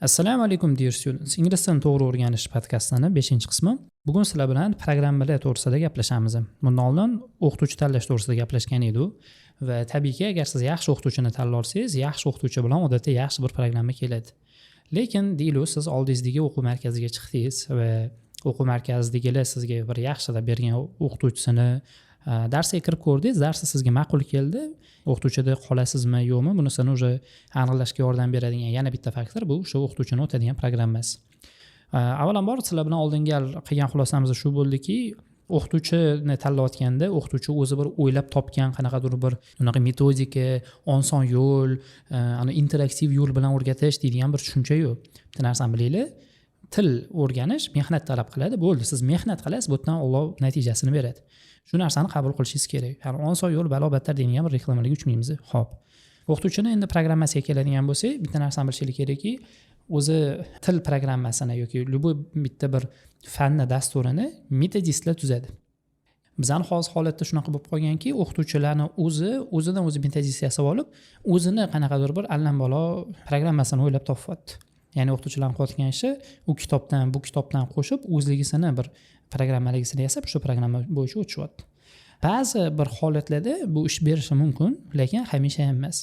Assalomu alaykum dear students. Ingliz tilini to'g'ri o'rganish podkastini 5-qismi. Bugun sizlar bilan programmalar to'g'risida gaplashamiz. Bundan oldin o'qituvchi tanlash to'g'risida gaplashgan edik va tabiiyki agar siz yaxshi o'qituvchini tanlasangiz, yaxshi o'qituvchi bilan odatda yaxshi bir programma keladi. Lekin deylik siz oldingizdagi o'quv markaziga chiqdingiz va o'quv markazidagilar sizga bir yaxshilab bergan o'qituvchisini darsga kirib ko'rdingiz, darsi sizga ma'qul keldi. O'qituvchida qolasizmi yo'qmi, bunisini o'zi aniqlashga yordam beradigan yana bitta faktor bu o'sha o'qituvchini o'tadigan programmasi. Avvalambor sizlar bilan oldingi qilgan xulosamiz shu bo'ldiki, o'qituvchini tanlayotganda o'qituvchi o'zi bir o'ylab topgan qanaqadir bir unaqa metodika, oson yo'l, interaktiv yo'l bilan o'rgatish deydigan bir tushuncha yo'q. Bitta narsani bilinglar, til o'rganish mehnat talab qiladi. Bo'ldi, siz mehnat qilasiz, bu yerdan Alloh natijasini beradi. Shu narsani qabul qilishingiz kerak. Ya'ni oson yo'l balo-battar degan bir reklamalarga uchmaymiz. Xo'p. O'qituvchini endi programmasiga keladigan bo'lsak, bitta narsani bilishingiz kerakki, o'zi til programmasini yoki любой bitta bir fanni dasturini metodistlar tuzadi. Bizning hozir holatda shunaqa bo'lib qolganki, o'qituvchilarni o'zidan o'zi metodist yasab olib, o'zini qanaqadir bir allambalo programmasini o'ylab topyapti. Ya'ni o'qituvchilarning qilayotgan ishi u kitobdan, bu kitobdan qo'shib o'zligisini bir programmaligisini yasab, shu programma bo'yicha o'tishyapti. Ba'zi bir holatlarda bu ish berishi mumkin, lekin hamisha ham emas.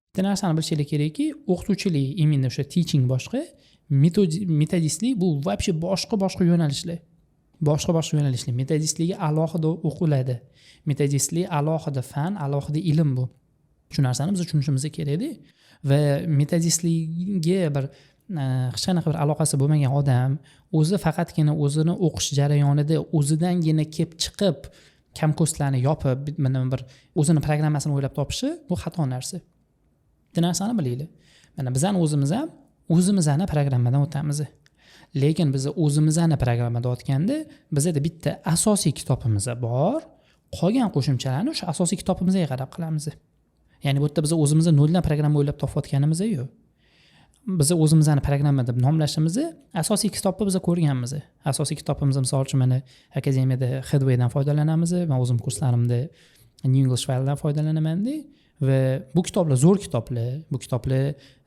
Bitta narsani bilishingiz kerakki, o'qituvchilik, imенно o'sha teaching boshqa, metodistlik bu вообще boshqa yo'nalishlar. Boshqa yo'nalishlar. Metodistligi alohida o'qiladi. Metodistlik alohida fan, alohida ilm bu. Shu narsani biz tushunishimiz kerak-da. Va metodistlikga bir hech qanaqa bir aloqasi bo'lmagan odam o'zi faqatgina o'zini o'qish jarayonida o'zidangina kelib chiqib kamko'stlarni yopib mana bir o'zini programmasini o'ylab topishi bu xato narsa. Bitta narsani bilinglar. Mana bizani o'zimiz ham o'zimizni programmadan o'tamiz. Lekin biz o'zimizni programmada o'tganda bizda bitta asosiy kitobimiz bor. Qolgan qo'shimchalarni o'sha asosiy kitobimizga qarab qilamiz. Ya'ni bu yerda biz o'zimizni noldan programma o'ylab topayotganimiz yo'q. Biz o'zimizni programma deb nomlashimizni asosiy kitobni biz ko'rganmiz. Asosiy kitobimiz misol uchun mana akademiyada Headway'dan foydalanamiz. Men o'zim kurslarimda New English File'dan foydalanaman-da va bu kitoblar zo'r kitoblar. Bu kitoblar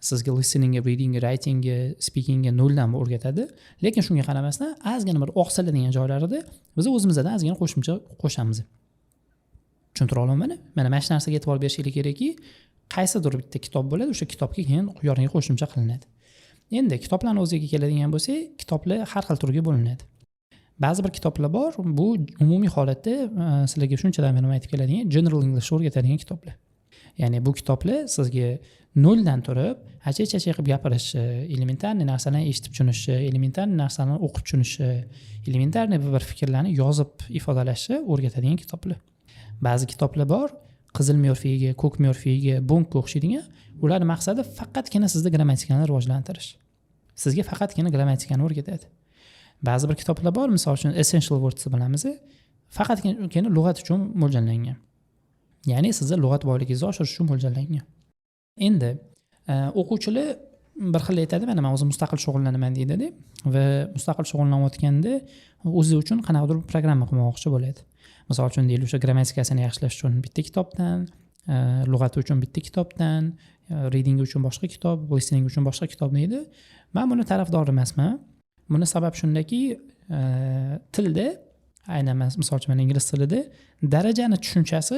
sizga listening, reading, writing, speaking noldan o'rgatadi. Lekin shunga qaramasdan ozgina bir oqsiladigan joylarida biz o'zimizdan ozgina qo'shimcha qo'shamiz. Tushuntira olamani? Mana shu narsaga e'tibor berishingiz kerakki, qaysidir bitta kitob bo'ladi, o'sha kitobga keyin yoriniga qo'shimcha qilinadi. Endi kitoblarning o'ziga keladigan bo'lsak, kitoblar har xil turga bo'linadi. Ba'zi bir kitoblar bor, bu umumiy holatda sizlarga shunchadan men aytib keladigan general English o'rgatadigan kitoblar. Ya'ni bu kitoblar sizga noldan turib, acha-acha qilib gapirish, elementarniy narsalarni eshitib tushunish, elementarniy narsalarni o'qib tushunish, elementarniy bir fikrlarni yozib ifodalashni o'rgatadigan kitoblar. Ba'zi kitoblar bor, qizil morfiyaga, ko'k morfiyaga, bonkga o'xshaydigan. Ularning maqsadi faqatgina sizda grammatikani rivojlantirish. Sizga faqatgina grammatikani o'rgatadi. Ba'zi bir kitoblar bor, misol uchun essential words bilamiz, faqatgina lug'at uchun mo'ljallangan. Ya'ni sizning lug'at boyligingizni oshirish uchun mo'ljallangan. Endi o'quvchilar bir xil aytadi, mana men o'zim mustaqil shug'ullanaman deydi va mustaqil shug'ullanayotganda o'zi uchun qanaqadir programma qilmoqchi bo'ladi. Misol uchun deylik, o'sha grammatikasini yaxshilash uchun bitta kitobdan, lug'ati uchun bitta kitobdan, reading uchun boshqa kitob, listening uchun boshqa kitob deydi. Men buni tarafdor emasman. Buni sabab shundaki, tilda, aynan misol uchun ingliz tilida darajani tushunchasi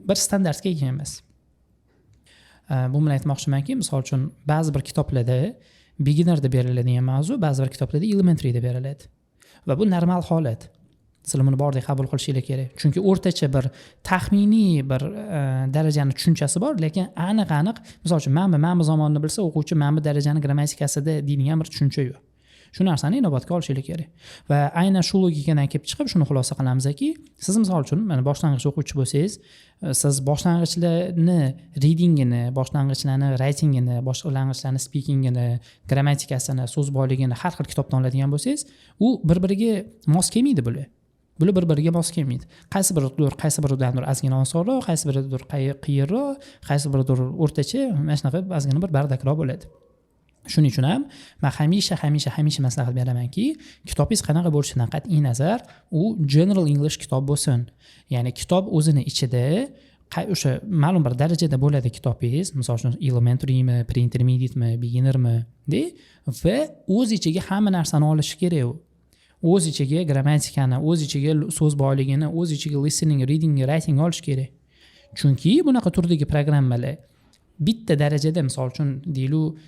bir standartga ega emas. Bu bilan aytmoqchimanki, misol uchun ba'zi bir kitoblarda beginnerda beriladigan mavzu, ba'zi bir kitoblarda elementaryda beriladi. Va bu normal holat. Sizlar buni bordek qabul qilishingiz kerak. Chunki o'rtacha bir taxminiy bir darajani tushunchasi bor, lekin aniq, misol uchun men bu zamonni bilsa, o'quvchi men bu darajani grammatikasida deydigan bir tushuncha yo'q. Shu narsani inobatga olishingiz kerak. Va aynan shu logikadan kelib chiqib shuni xulosa qilamizki, siz misol uchun mana boshlang'ich o'quvchi bo'lsangiz, siz boshlang'ichlarni readingini, boshlang'ichlarni writingini, boshlang'ichlarni speakingini, grammatikasini, so'z boyligini har xil kitobdan oladigan bo'lsangiz, u bir-biriga mos kelmaydi bular. Bular bir-biriga mos kelmaydi. Qaysi biridir ozgina osonroq, qaysi biridir qiyinroq, qaysi biridir o'rtacha, mana shunaqa ozgina bir bardakroq bo'ladi. Shuning uchun ham men hamisha maslahat beramanki, kitobingiz qanaqa bo'lishidan qat'iy nazar, u general English kitob bo'lsin. Ya'ni kitob o'zini ichida o'sha ma'lum bir darajada bo'ladi kitobingiz, misol uchun elementarymi, pre-intermediate-mi, beginner-mi de va o'z ichiga hamma narsani olishi kerak u. O'z ichiga grammatikani, o'z ichiga so'z boyligini, o'z ichiga listening, reading, writing olish kerak. Chunki bunaqa turdagi programmalar bitta darajada, misol uchun deylik,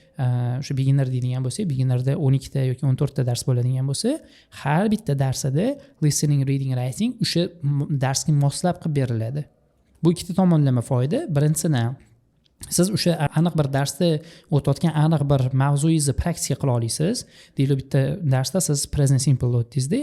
o'sha beginner deydigan bo'lsa, beginnerda 12 ta yoki 14 ta dars bo'ladigan bo'lsa, har bitta darsida listening, reading, writing o'sha darsga moslab qilib beriladi. Bu ikkita tomonlama foyda. Birinchisi, siz o'sha aniq bir darsda o'tayotgan aniq bir mavzuyingizni praktika qila olasiz. Deylik, bitta darsda siz present simple o'tdingizda,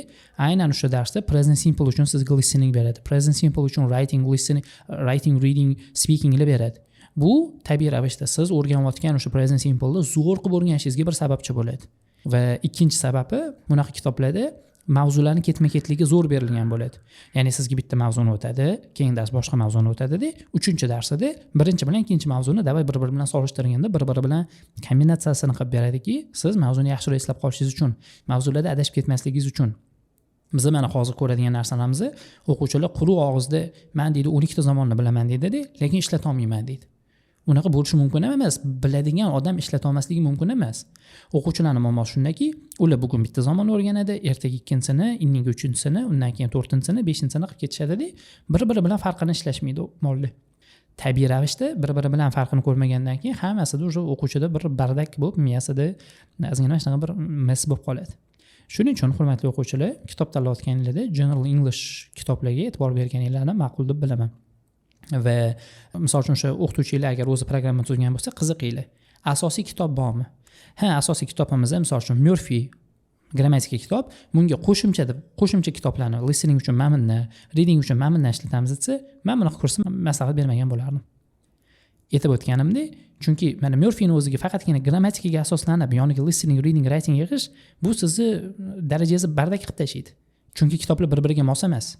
aynan o'sha darsda present simple uchun sizga listening beradi. Present simple uchun writing, listening, writing, reading, speakingni beradi. Bu tabiiy ravishda siz o'rganayotgan o'sha present simple'ni zo'r qilib o'rganishingizga bir sababchi bo'ladi. Va ikkinchi sababi, bunaqa kitoblarda mavzularni ketma-ketligi zo'r berilgan bo'ladi. Ya'ni sizga bitta mavzuni o'tadi, keyin dars boshqa mavzuni o'tadi-da, uchinchi darsida birinchi bilan ikkinchi mavzuni davay bir-biri bilan solishtirganda bir-biri bilan kombinatsiyasini qilib beradiki, siz mavzuni yaxshiroq eslab qolishingiz uchun, mavzularda adashib ketmasligingiz uchun. Biz mana hozir ko'radigan narsalarimizni o'quvchilar quruq og'izda men deydi 12 ta zamonni bilaman deydi, lekin ishlata olmayman deydi. Unaqa bo'lishi mumkin emas. Biladigan odam ishlata olmasligi mumkin emas. O'quvchilarning muammosi shundaki, ular bugun bitta zamon o'rganadi, ertaga ikkinchisini, indinga uchinchisini, undan keyin to'rtinchisini, beshinchisini qilib ketishadi-da, bir-biri bilan farqini ishlashmaydi mollar. Tabiiy ravishda bir-biri bilan farqini ko'rmagandan keyin hammasida o'sha o'quvchida bir bardak bo'lib, miyasida ozgina shunaqa bir mes bo'lib qoladi. Shuning uchun hurmatli o'quvchilar, kitob tanlayotganingizda General English kitoblarga e'tibor berganinglarni ma'qul deb bilaman. Va misol uchun o'sha o'qituvchilar agar o'zi programma tuzgan bo'lsa, qiziqinglar. Asosiy kitob bormi? Ha, asosiy kitobimiz misol uchun Murphy grammatika kitob. Bunga qo'shimcha kitoblarni listening uchun mana reading uchun mana ishlatamiz desa, men buni kursni maslahat bermagan bo'lardim. Aytib o'tganimdek, chunki mana Murphyni o'ziga faqatgina grammatikaga asoslanib, yoniga listening, reading, writing yig'ish, bu sizni darajangizni bardak qilib tashlaydi. Chunki kitoblar bir-biriga mos emas.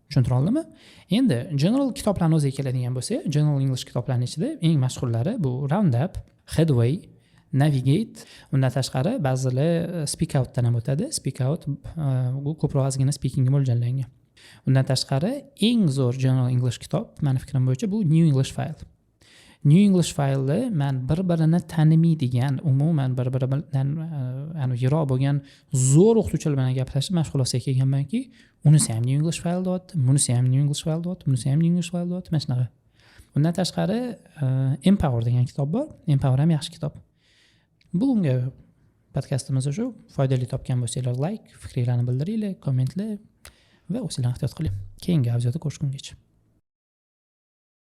Tushuntira oldimmi? Endi general kitoblarni o'ziga keladigan bo'lsa, general English kitoblarning ichida eng mashhurlari bu Roundup, Headway, Navigate, undan tashqari ba'zilar Speak Out dan ham o'tadi. Speak Out bu ko'proq ozgina speakingga mo'ljallangan. Undan tashqari eng zo'r general English kitob, meni fikrim bo'yicha bu New English File. New English File'ni men bir-birini tanimaydigan, umuman bir-biri bilan yiroq bo'lgan zo'r o'qituvchilar bilan gaplashib mashg'ulotga kelganmanki, unisi ham New English File deyapti, bunisi ham New English File deyapti, bunisi ham New English File deyapti, mana shunaqa. Undan tashqari Empower degan kitob bor. Empower ham yaxshi kitob. Bugungi podkastimizni shu. Foydali topgan bo'lsanglar like, fikringizni bildiringlar, kommentlar va o'zingizlarni ehtiyot qiling. Keyingi videoda ko'rishgungacha.